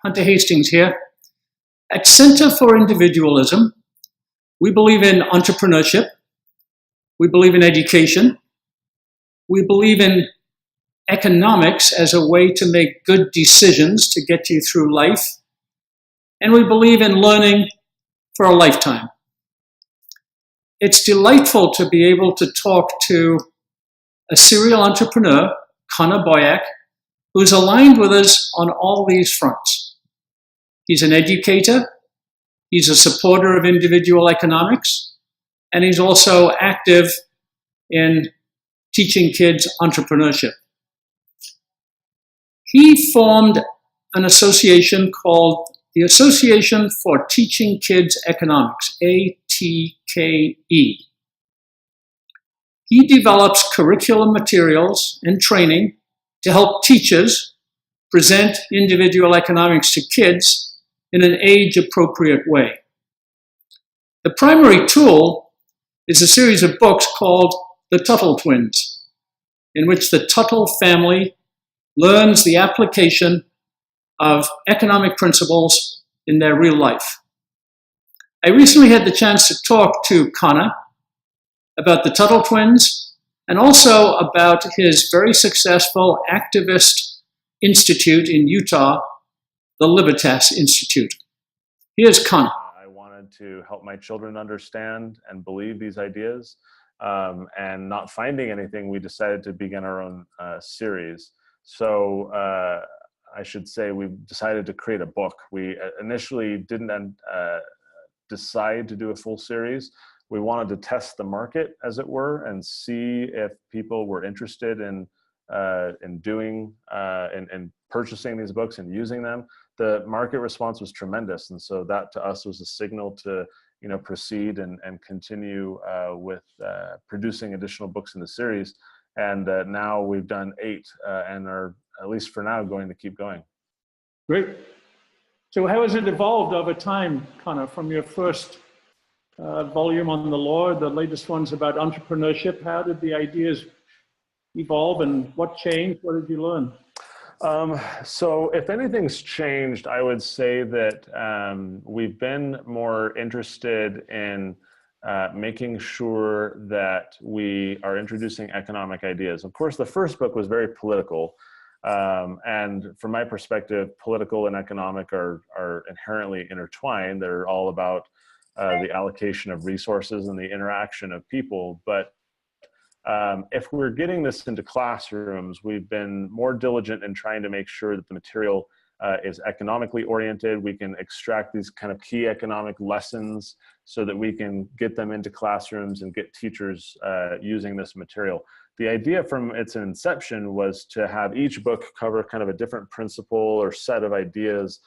Hunter Hastings here. At Center for Individualism, we believe in entrepreneurship, we believe in education, we believe in economics as a way to make good decisions to get you through life, and we believe in learning for a lifetime. It's delightful to be able to talk to a serial entrepreneur, Connor Boyack, who's aligned with us on all these fronts. He's an educator, he's a supporter of individual economics, and he's also active in teaching kids entrepreneurship. He formed an association called the Association for Teaching Kids Economics, ATKE. He develops curriculum materials and training to help teachers present individual economics to kids in an age-appropriate way. The primary tool is a series of books called the Tuttle Twins, in which the Tuttle family learns the application of economic principles in their real life. I recently had the chance to talk to Connor about the Tuttle Twins and also about his very successful activist institute in Utah, the Libertas Institute. Here's Connor. I wanted to help my children understand and believe these ideas, and not finding anything, we decided to begin our own series. So I should say we decided to create a book. We initially didn't decide to do a full series. We wanted to test the market, as it were, and see if people were interested in purchasing these books and using them. The market response was tremendous, and so that to us was a signal to proceed and continue with producing additional books in the series. And now we've done 8 and are, at least for now, going to keep going. Great. So how has it evolved over time, Connor, from your first volume on the law, the latest one's about entrepreneurship? How did the ideas evolve and what changed? What did you learn? So if anything's changed, I would say that we've been more interested in making sure that we are introducing economic ideas. Of course, the first book was very political. And from my perspective, political and economic are inherently intertwined. They're all about the allocation of resources and the interaction of people. But if we're getting this into classrooms, we've been more diligent in trying to make sure that the material is economically oriented. We can extract these kind of key economic lessons so that we can get them into classrooms and get teachers using this material. The idea from its inception was to have each book cover kind of a different principle or set of ideas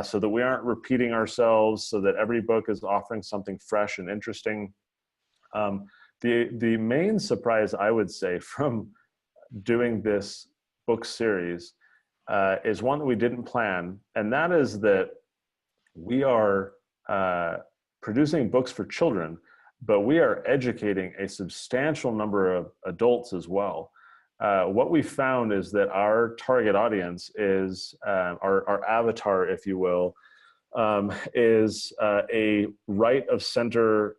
so that we aren't repeating ourselves, so that every book is offering something fresh and interesting. The main surprise, I would say, from doing this book series is one that we didn't plan, and that is that we are producing books for children, but we are educating a substantial number of adults as well. What we found is that our target audience is, our avatar, if you will, is a right of center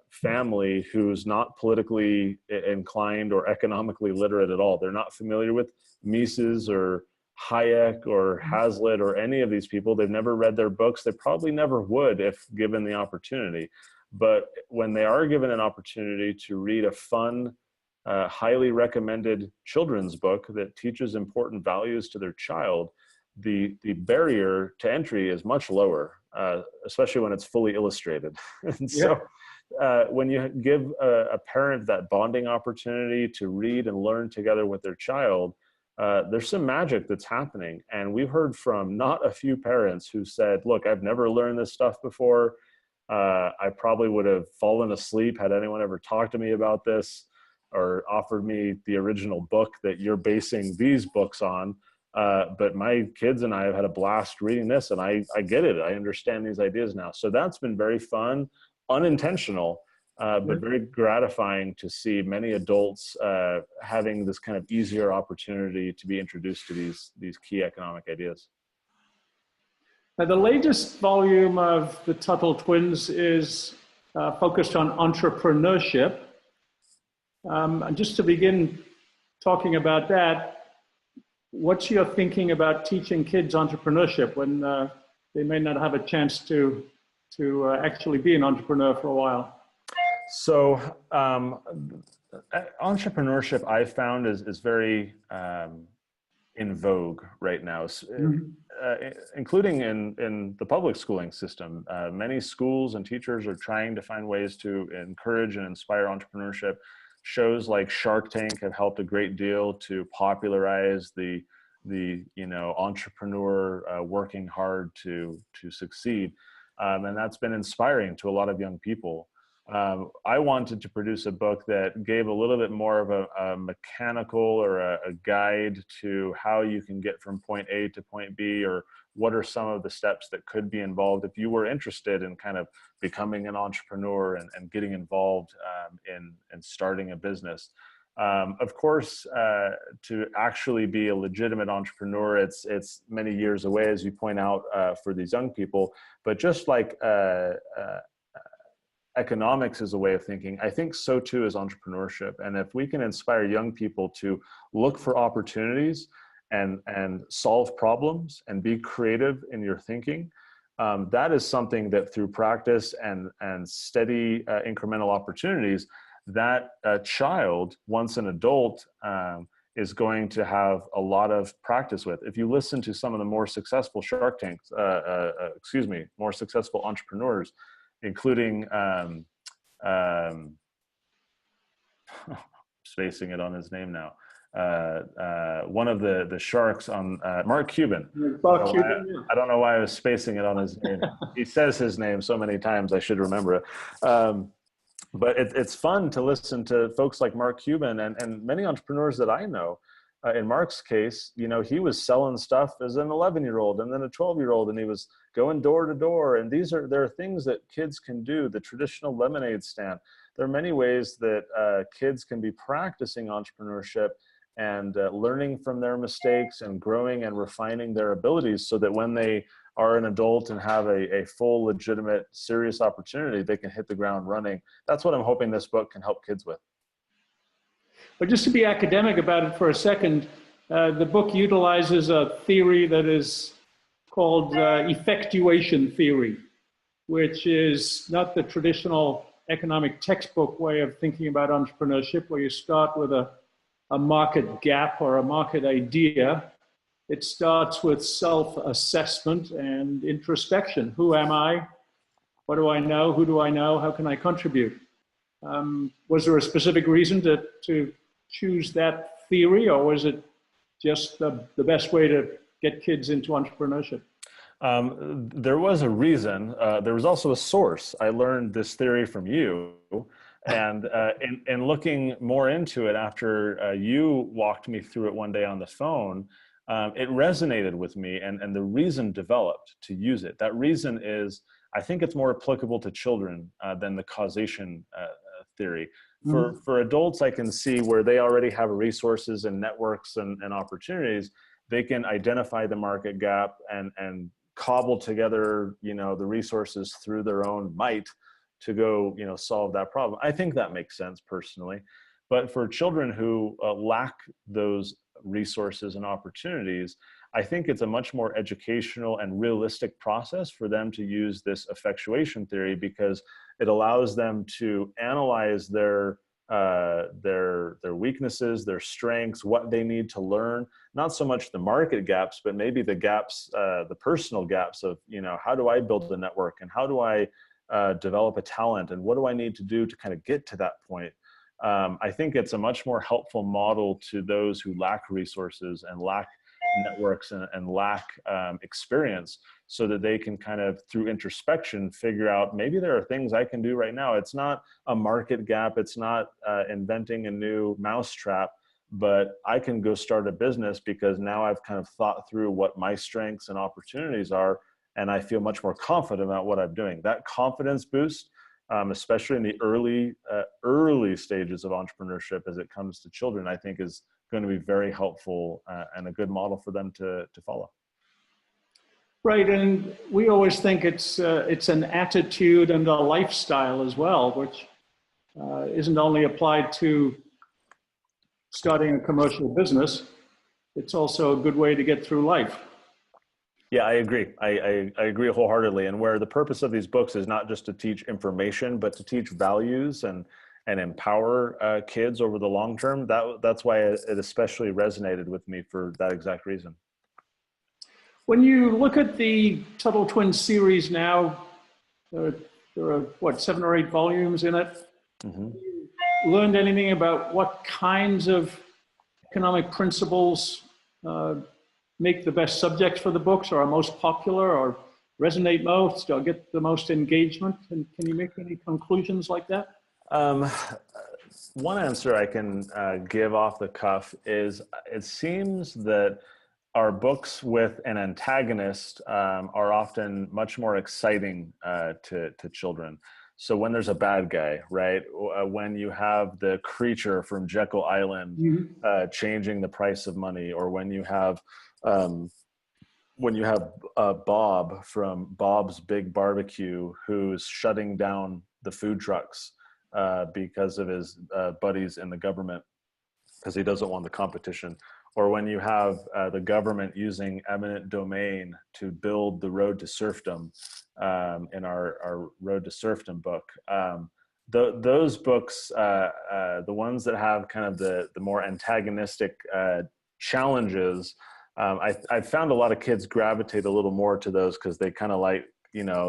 family who's not politically inclined or economically literate at all. They're not familiar with Mises or Hayek or Hazlitt or any of these people. They've never read their books. They probably never would if given the opportunity. But when they are given an opportunity to read a fun, highly recommended children's book that teaches important values to their child, the barrier to entry is much lower, especially when it's fully illustrated. And so when you give a parent that bonding opportunity to read and learn together with their child, there's some magic that's happening. And we've heard from not a few parents who said, look, I've never learned this stuff before. I probably would have fallen asleep had anyone ever talked to me about this or offered me the original book that you're basing these books on. But my kids and I have had a blast reading this, and I get it. I understand these ideas now. So that's been very fun, unintentional, but very gratifying to see many adults having this kind of easier opportunity to be introduced to these key economic ideas. The latest volume of the Tuttle Twins is focused on entrepreneurship. And just to begin talking about that, what's your thinking about teaching kids entrepreneurship when they may not have a chance to actually be an entrepreneur for a while? So entrepreneurship, I found, is very in vogue right now, including in the public schooling system. Many schools and teachers are trying to find ways to encourage and inspire entrepreneurship. Shows like Shark Tank have helped a great deal to popularize the entrepreneur working hard to succeed, and that's been inspiring to a lot of young people. I wanted to produce a book that gave a little bit more of a mechanical or a guide to how you can get from point A to point B, or what are some of the steps that could be involved if you were interested in kind of becoming an entrepreneur and getting involved in starting a business. Of course, to actually be a legitimate entrepreneur, it's many years away, as you point out, for these young people. But just like economics is a way of thinking, I think so too is entrepreneurship. And if we can inspire young people to look for opportunities and solve problems and be creative in your thinking, that is something that through practice and steady incremental opportunities, that child, once an adult, is going to have a lot of practice with. If you listen to some of the more successful Shark Tanks, more successful entrepreneurs, including spacing it on his name now. One of the sharks on Mark Cuban. I don't know why I was spacing it on his name. He says his name so many times, I should remember it. But it's fun to listen to folks like Mark Cuban and many entrepreneurs that I know. In Mark's case, he was selling stuff as an 11-year-old and then a 12-year-old, and he was going door to door. And there are things that kids can do. The traditional lemonade stand. There are many ways that kids can be practicing entrepreneurship and learning from their mistakes and growing and refining their abilities, so that when they are an adult and have a full, legitimate, serious opportunity, they can hit the ground running. That's what I'm hoping this book can help kids with. But just to be academic about it for a second, the book utilizes a theory that is called effectuation theory, which is not the traditional economic textbook way of thinking about entrepreneurship, where you start with a market gap or a market idea. It starts with self-assessment and introspection. Who am I? What do I know? Who do I know? How can I contribute? Was there a specific reason to choose that theory, or was it just the best way to get kids into entrepreneurship? There was a reason. There was also a source. I learned this theory from you. And in looking more into it after you walked me through it one day on the phone, it resonated with me, and the reason developed to use it. That reason is, I think it's more applicable to children than the causation theory. For adults, I can see where they already have resources and networks and opportunities. They can identify the market gap and cobble together, the resources through their own might to go, solve that problem. I think that makes sense personally. But for children who lack those resources and opportunities, I think it's a much more educational and realistic process for them to use this effectuation theory, because it allows them to analyze their weaknesses, their strengths, what they need to learn, not so much the market gaps, but maybe the gaps, the personal gaps of, how do I build a network, and how do I develop a talent, and what do I need to do to kind of get to that point? I think it's a much more helpful model to those who lack resources and lack networks and lack experience, so that they can kind of, through introspection, figure out maybe there are things I can do right now. It's not a market gap. It's not inventing a new mousetrap, but I can go start a business because now I've kind of thought through what my strengths and opportunities are, and I feel much more confident about what I'm doing. That confidence boost, especially in the early stages of entrepreneurship as it comes to children, I think is going to be very helpful and a good model for them to follow. Right, and we always think it's an attitude and a lifestyle as well, which isn't only applied to starting a commercial business. It's also a good way to get through life. Yeah, I agree. I agree wholeheartedly. And where the purpose of these books is not just to teach information, but to teach values and empower kids over the long term. That's why it especially resonated with me for that exact reason. When you look at the Tuttle Twins series now, there are what, 7 or 8 volumes in it. Mm-hmm. Learned anything about what kinds of economic principles make the best subjects for the books, or are most popular, or resonate most, or get the most engagement? And can you make any conclusions like that? One answer I can give off the cuff is it seems that our books with an antagonist are often much more exciting to children. So when there's a bad guy, right? When you have the creature from Jekyll Island changing the price of money, or when you have Bob from Bob's Big Barbecue who's shutting down the food trucks because of his buddies in the government because he doesn't want the competition. Or when you have the government using eminent domain to build the road to serfdom in our Road to Serfdom book. Those books, the ones that have kind of the more antagonistic challenges, I found a lot of kids gravitate a little more to those because they kind of like,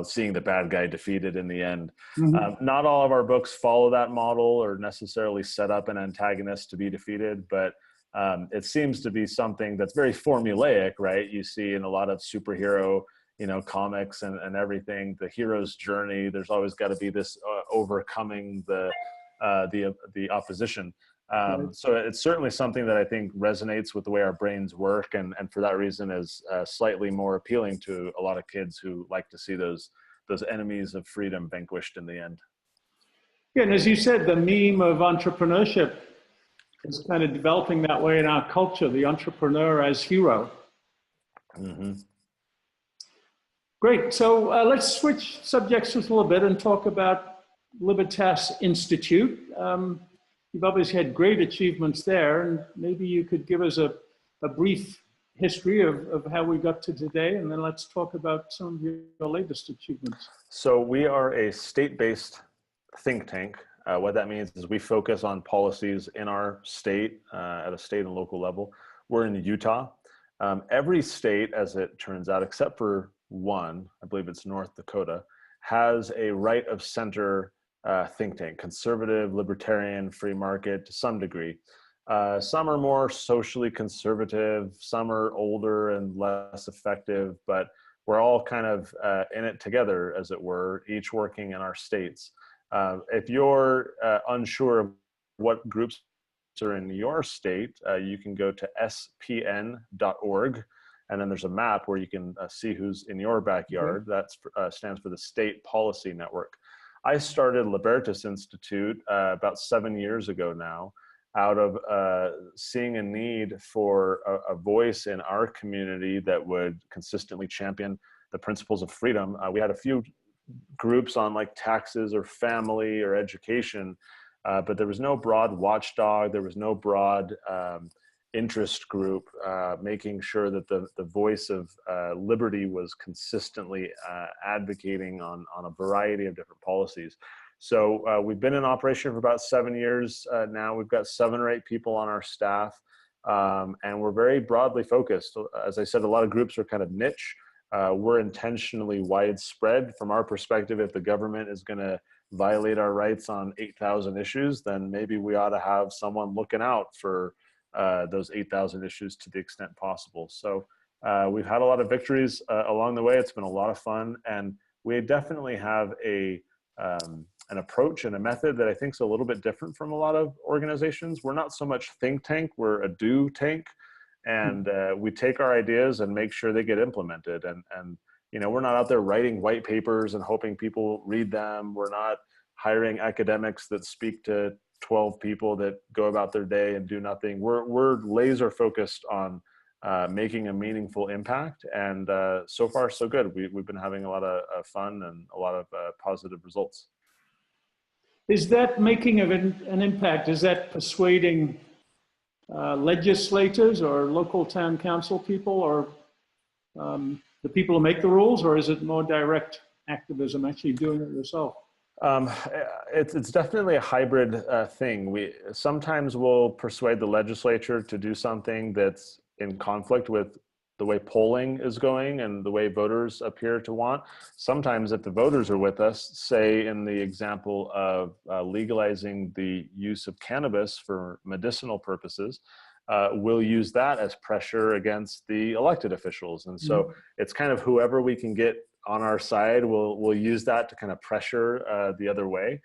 seeing the bad guy defeated in the end. Not all of our books follow that model or necessarily set up an antagonist to be defeated, but it seems to be something that's very formulaic, right? You see in a lot of superhero, comics and everything, the hero's journey, there's always got to be this overcoming the opposition. So it's certainly something that I think resonates with the way our brains work, and for that reason is slightly more appealing to a lot of kids who like to see those enemies of freedom vanquished in the end. Yeah, and as you said, the meme of entrepreneurship is kind of developing that way in our culture, the entrepreneur as hero. Mm-hmm. Great. So let's switch subjects just a little bit and talk about Libertas Institute. You've obviously had great achievements there, and maybe you could give us a brief history of how we got to today, and then let's talk about some of your latest achievements. So we are a state-based think tank. What that means is we focus on policies in our state at a state and local level. We're in Utah. Every state, as it turns out, except for one, I believe it's North Dakota, has a right of center think tank, conservative, libertarian, free market to some degree. Some are more socially conservative, some are older and less effective, but we're all kind of in it together, as it were, each working in our states. If you're unsure of what groups are in your state, you can go to spn.org, and then there's a map where you can see who's in your backyard. That stands for the State Policy Network. I started Libertas Institute about 7 years ago now, out of seeing a need for a voice in our community that would consistently champion the principles of freedom. We had a few groups on like taxes or family or education, but there was no broad watchdog. There was no broad interest group making sure that the voice of liberty was consistently advocating on a variety of different policies. So we've been in operation for about 7 years now. We've got 7 or 8 people on our staff, and we're very broadly focused. As I said, a lot of groups are kind of niche. We're intentionally widespread. From our perspective, if the government is going to violate our rights on 8,000 issues, then maybe we ought to have someone looking out for those 8,000 issues to the extent possible. So we've had a lot of victories along the way. It's been a lot of fun, and we definitely have an approach and a method that I think is a little bit different from a lot of organizations. We're not so much think tank, we're a do tank. And we take our ideas and make sure they get implemented. And we're not out there writing white papers and hoping people read them. We're not hiring academics that speak to 12 people that go about their day and do nothing. We're laser focused on making a meaningful impact. And so far, so good. We've been having a lot of fun and a lot of positive results. Is that making an impact? Is that persuading legislators or local town council people or the people who make the rules, or is it more direct activism, actually doing it yourself? It's definitely a hybrid thing. We sometimes will persuade the legislature to do something that's in conflict with the way polling is going and the way voters appear to want. Sometimes if the voters are with us, say in the example of legalizing the use of cannabis for medicinal purposes, we'll use that as pressure against the elected officials. And so it's kind of whoever we can get on our side, we'll use that to kind of pressure the other way.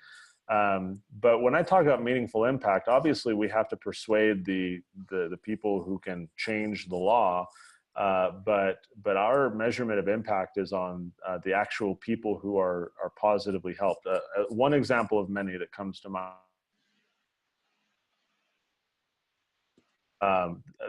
But when I talk about meaningful impact, obviously we have to persuade the people who can change the law. But our measurement of impact is on the actual people who are positively helped. One example of many that comes to mind.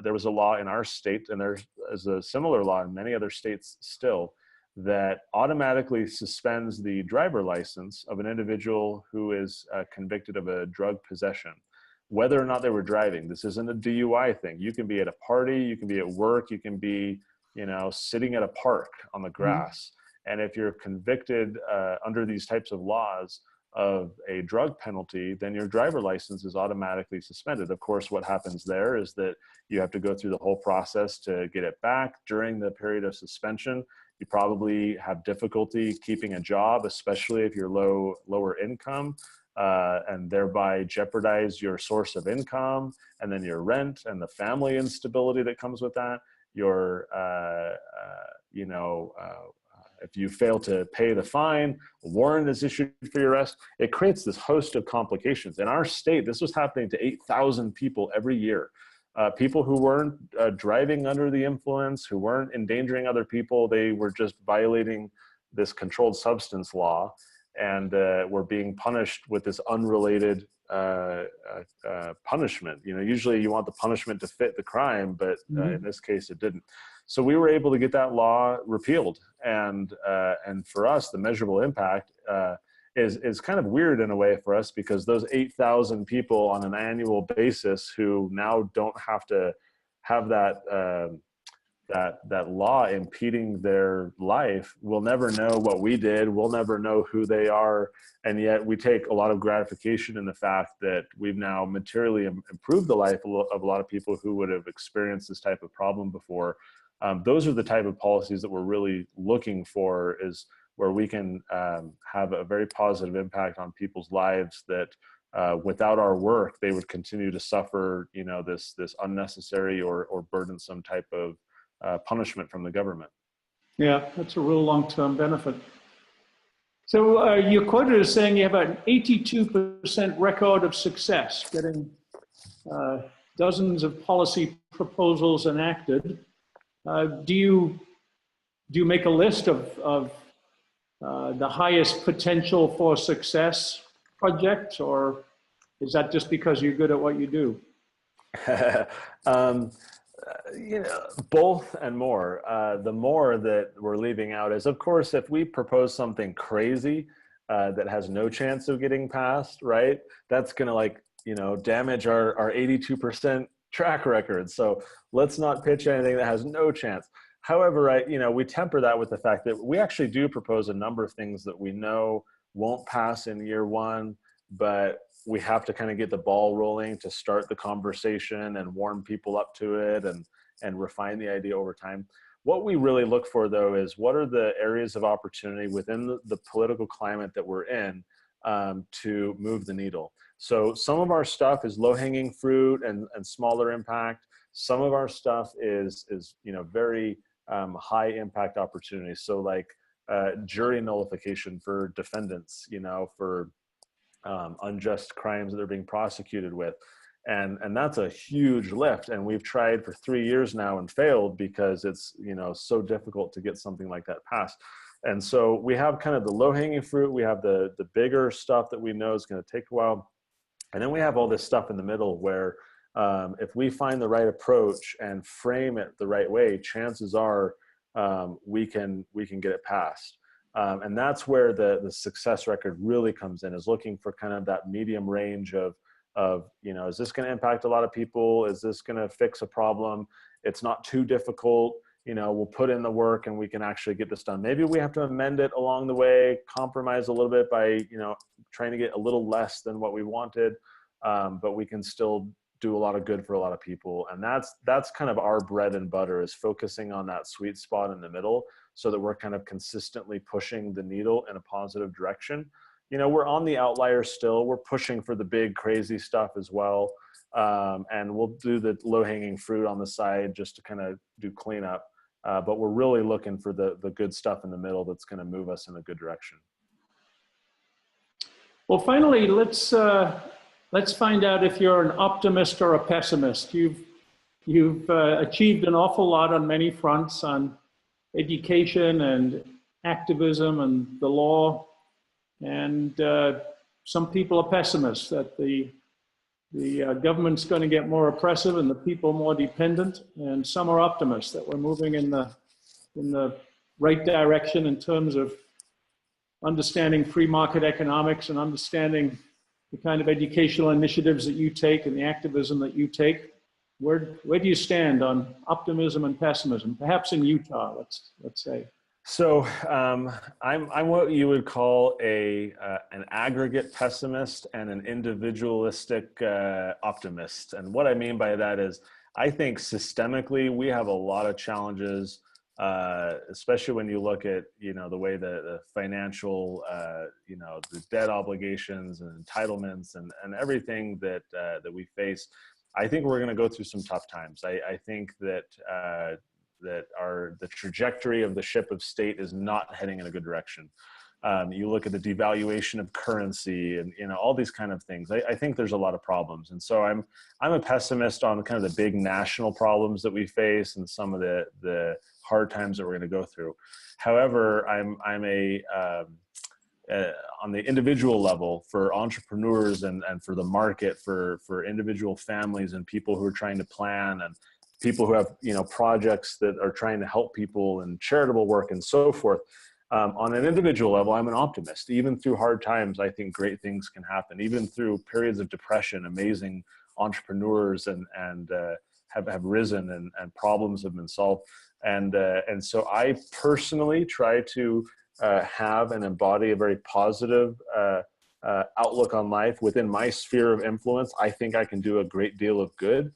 There was a law in our state, and there's a similar law in many other states still, that automatically suspends the driver license of an individual who is convicted of a drug possession, whether or not they were driving. This isn't a DUI thing. You can be at a party, you can be at work, you can be, sitting at a park on the grass. And if you're convicted under these types of laws of a drug penalty, then your driver license is automatically suspended. Of course, what happens there is that you have to go through the whole process to get it back. During the period of suspension, you probably have difficulty keeping a job, especially if you're lower income, and thereby jeopardize your source of income, and then your rent and the family instability that comes with that. If you fail to pay the fine, a warrant is issued for your arrest. It creates this host of complications. In our state, this was happening to 8,000 people every year. People who weren't driving under the influence, who weren't endangering other people, they were just violating this controlled substance law and were being punished with this unrelated punishment. Usually you want the punishment to fit the crime, but in this case it didn't. So we were able to get that law repealed. And for us, the measurable impact is kind of weird in a way for us, because those 8,000 people on an annual basis who now don't have to have that law impeding their life will never know what we did. We'll never know who they are. And yet we take a lot of gratification in the fact that we've now materially improved the life of a lot of people who would have experienced this type of problem before. Those are the type of policies that we're really looking for, is where we can have a very positive impact on people's lives that without our work, they would continue to suffer, this unnecessary or burdensome type of punishment from the government. Yeah, that's a real long-term benefit. So you're quoted as saying you have an 82% record of success, getting dozens of policy proposals enacted. Do you make a list of the highest potential for success projects, or is that just because you're good at what you do? Both and more. The more that we're leaving out is, of course, if we propose something crazy that has no chance of getting passed, right? That's going to damage our 82% track record. So let's not pitch anything that has no chance. However, we temper that with the fact that we actually do propose a number of things that we know won't pass in year one, but we have to kind of get the ball rolling to start the conversation and warm people up to it and refine the idea over time. What we really look for, though, is what are the areas of opportunity within the political climate that we're in to move the needle. So some of our stuff is low-hanging fruit and smaller impact. Some of our stuff is very high impact opportunities. So like jury nullification for defendants, for unjust crimes that they're being prosecuted with. And that's a huge lift. And we've tried for 3 years now and failed because it's, so difficult to get something like that passed. And so we have kind of the low hanging fruit. We have the bigger stuff that we know is going to take a while. And then we have all this stuff in the middle where If we find the right approach and frame it the right way, chances are we can get it passed. And that's where the success record really comes in, is looking for kind of that medium range of, is this going to impact a lot of people? Is this going to fix a problem? It's not too difficult. We'll put in the work and we can actually get this done. Maybe we have to amend it along the way, compromise a little bit by, trying to get a little less than what we wanted. But we can still do a lot of good for a lot of people. And that's kind of our bread and butter, is focusing on that sweet spot in the middle, so that we're kind of consistently pushing the needle in a positive direction. We're on the outlier still. We're pushing for the big, crazy stuff as well. And we'll do the low-hanging fruit on the side just to kind of do cleanup. But we're really looking for the good stuff in the middle that's going to move us in a good direction. Well, finally, let's find out if you're an optimist or a pessimist. You've achieved an awful lot on many fronts, on education and activism and the law. And some people are pessimists that the government's going to get more oppressive and the people more dependent. And some are optimists that we're moving in the right direction in terms of understanding free market economics and understanding the kind of educational initiatives that you take and the activism that you take. Where do you stand on optimism and pessimism? Perhaps in Utah, let's say. So I'm what you would call an aggregate pessimist and an individualistic optimist. And what I mean by that is, I think systemically we have a lot of challenges, especially when you look at the way the financial the debt obligations and entitlements and everything that we face. I think we're going to go through some tough times. I think that the trajectory of the ship of state is not heading in a good direction. You look at the devaluation of currency and all these kind of things. I think there's a lot of problems, and so I'm a pessimist on kind of the big national problems that we face and some of the hard times that we're going to go through. However, I'm on the individual level, for entrepreneurs and for the market, for individual families and people who are trying to plan, and people who have projects that are trying to help people and charitable work and so forth. On an individual level, I'm an optimist. Even through hard times, I think great things can happen. Even through periods of depression, amazing entrepreneurs and have risen and problems have been solved. And so I personally try to have and embody a very positive outlook on life. Within my sphere of influence, I think I can do a great deal of good.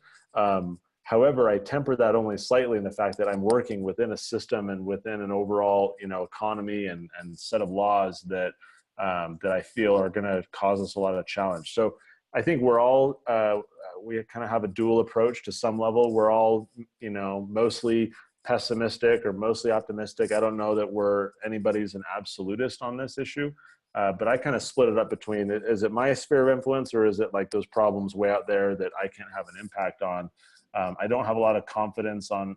However, I temper that only slightly in the fact that I'm working within a system and within an overall, economy and set of laws that I feel are going to cause us a lot of challenge. So I think we're all, we kind of have a dual approach to some level. We're all, mostly pessimistic or mostly optimistic. I don't know that anybody's an absolutist on this issue. But I kind of split it up between, is it my sphere of influence, or is it like those problems way out there that I can't have an impact on? I don't have a lot of confidence on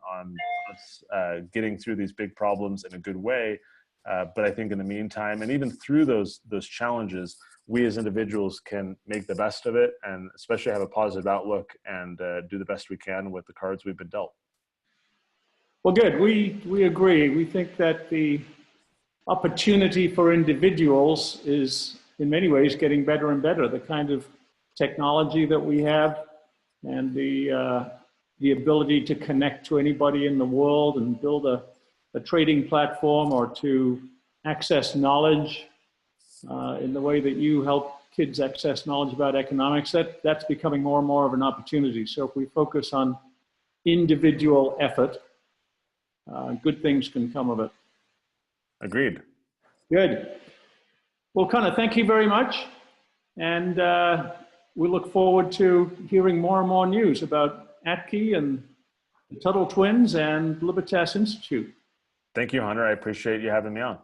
us getting through these big problems in a good way. But I think in the meantime, and even through those challenges, we as individuals can make the best of it, and especially have a positive outlook and do the best we can with the cards we've been dealt. Well, good. We agree. We think that the opportunity for individuals is in many ways getting better and better. The kind of technology that we have and the ability to connect to anybody in the world and build a trading platform, or to access knowledge in the way that you help kids access knowledge about economics, that's becoming more and more of an opportunity. So if we focus on individual effort, good things can come of it. Agreed. Good. Well, Connor, thank you very much. And we look forward to hearing more and more news about ATKI and the Tuttle Twins and Libertas Institute. Thank you, Hunter. I appreciate you having me on.